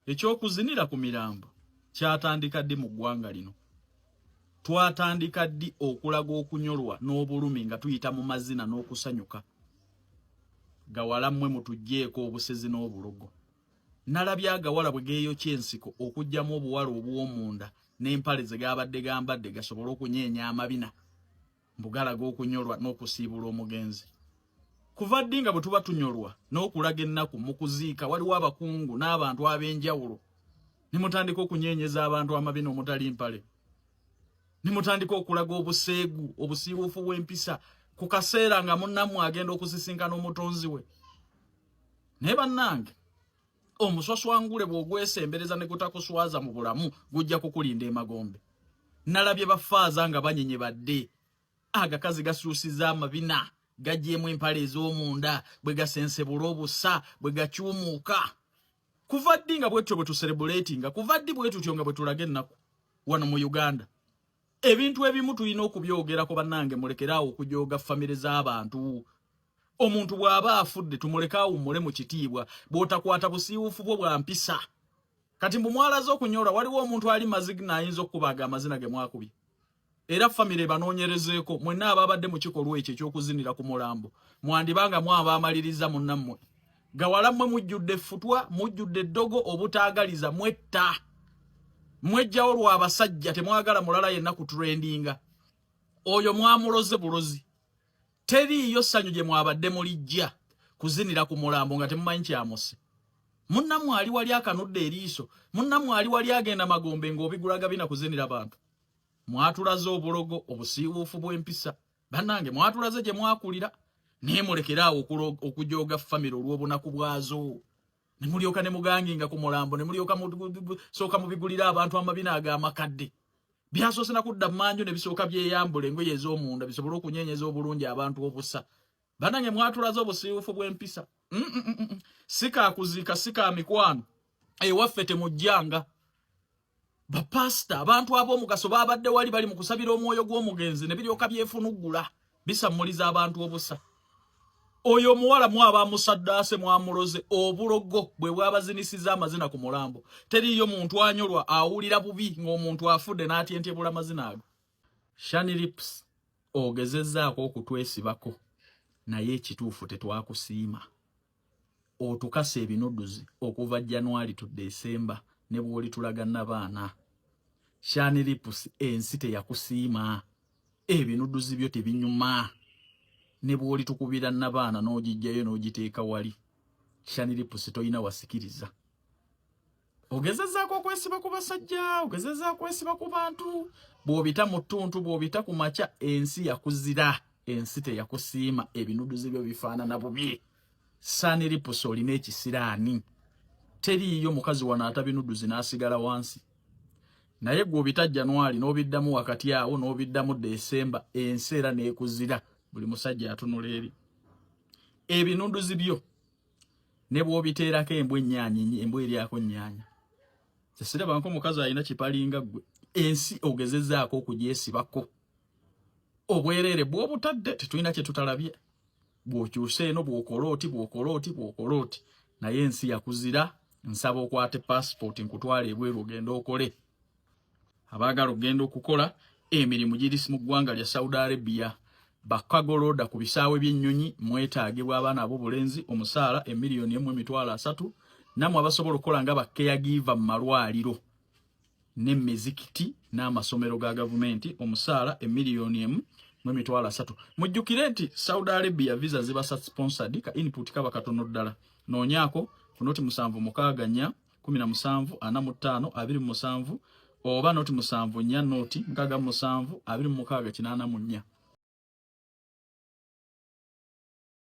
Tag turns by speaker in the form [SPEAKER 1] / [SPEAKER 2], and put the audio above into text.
[SPEAKER 1] Ekyokuzinira ku mirambo kyatandika ddi mu ggwanga lino. Twatandika ddi okulaga okunyolwa n'obulumi nga tuyita mu mazina n'okusanyuka. Gawala mmwe mutuggyeko obusezi n'obulogo. Nalabye agawala bwe geeyokya ensiko okuggyamu obuwala obuw'omunda n'empale ze gaabadde gambadde gasobole okunyeenya amabina mbugalaga okunyolwa n'okusiibula omugenzi. Kuva ddi nga bwe tuba tunyolwa n'okulaga ennaku mu kuziika waliwo abakungu n'abantu ab'enjawulo ne mutandika okunyeenyeza abantu amabina omutali mpale. Ne mutandika okulaga obuseegu obusiiwuufu bw'empisa ku kaseera nga munnammwe agenda okusisinkana omutonzi we. Naye bannange, omuswaswangule bw'ogwesembereza ne gutakuswaza mu bulamu gujja kukulinda emagombe. Nalabye bafaaza nga banyenye badde. Agakazi gasuusiza amabina, gajjeemu empale ez'omunda, bwe gasensebula obusa, bwe gakyumuuka. Kuva ddi nga bwetyo bwe tuserebuleetinga, kuva ddi bwe tutyo nga bwe tulaga ennaku wano mu Uganda. Ebintu ebimu tulina okubyogerako bannange, mulekeraawo okujooga famire z'abantu. Omuntu bw'aba afudde tumuleke awummule mu kitiibwa bw'otakwata busiiwuufu bwo bwa mpisa. Kati mbu mwalaze okunyola waliwo omuntu ali mazigina ayinza okubaga amazina ge mwakubye. Era famire banoonyerezeeko mwenna ababadde mu kikolwa ekyo eky'okuzinira ku mulambo mwandibanga mwaba amaliriza munnammwe. Gawala mmwe mujjudde effutwa, mujjudde eddogo obutaagaliza mwetta. Mwejjawo lwa abasajja temwagala mulala yenna ku trendinga. Oyo mwamuloze bulozi. Teriiyo ssanyu gye mwabadde mulijja kuzinira ku mulambo nga temumanyi kyamuse. Munnammwe ali wali akanudde eriiso, munnammwe ali wali agenda magombe ng'obigulaga bina kuzinira bantu. Mwatulaze obulogo obusiiwuufu bw'empisa. Bannange mwatulaze gye mwakulira. Naye mulekeraawo okujooga famire olw'obunaku bwazo. Ne mulyoka ne muganginga ku mulambo, ne mulyoka sooka mubigulira abantu amabina ag'amakadde. Byasoose na kudda mmanju ne bisooka byeyambula engoye ez'omunda bisobole okunyeenyeza obulungi abantu obusa. Bannange mwatulaze obusiiwuufu bw'empisa. Sika kuziika, sika mikwano. Ewaffe temujjanga. Bapasita, abantu ab'omugaso babadde wali bali mu kusabira omwoyo gw'omugenzi ne biryoka byefunuggula. Bisammuliza abantu obusa. Oyo omuwala mwaba musaddaase mwamuloze obulogo bwe bwabazinisiza amazina ku mulambo. Teriiyo muntu anyolwa awulira bubi ng'omuntu afudde n'atyentebula amazina ago. Shani Lips ogezezzaako okutwesibako naye ekituufu tetwakusiima. Otukasa ebinudduzi okuva January to December ne bw'oli tulaga n'abaana. Shani Lips ensi teyakusiima. Ebinudduzi byo tebinyuma. Ne bw'oli tukubira n'abaana n'ogijjayo n'ogiteeka wali. Shani Lips toyina wasikiriza. Ogezezzaako okwesiba ku basajja, ogezezzaako okwesiba ku bantu. Bw'obita mu ttuntu, bw'obita ku makya, ensi yakuzira. Ensi teyakusiima. Ebinudduzi byo bifaanana bubi. Shani Lips olina ekisiraani. Teriiyo mukazi wano atabinudduzi n'asigala wansi. Naye gw'obita January n'obiddamu wakati awo n'obiddamu December, ensi era n'ekuzira. Buli musajja atunula eri. Ebinudduzi byo ne bw'obiteerako embwa ennyaanya, embwa eryako nnyaanya. Sesiraba nko mukazi alina kipalinga ggwe. Ensi ogezezzaako okugyesibako. Obwereere bw'obutadde tetulina kye tutalabye. Bw'okyuse eno bw'okola oti. Naye ensi yakuzira. Nsaba okwate passport nkutwala ebweru ogenda okole. Abaagala ogenda okukola emirimu girisi mu ggwanga lya Saudi Arabia. Bakagoloda ku bisaawe by'ennyonyi mwetaagibwa abaana ab'obulenzi omusaala $1,300,000 namwe abasobola okukola nga bakeyagiva mu malwaliro n'emizikiti n'amasomero ga gavumenti omusaala $1,300,000. Mujjukire nti Saudi Arabia visa ziba sponsored ka input kaba katono ddala. Noonyako ku noti 764 17 45 27 oba noti 74 noti 67 26 84.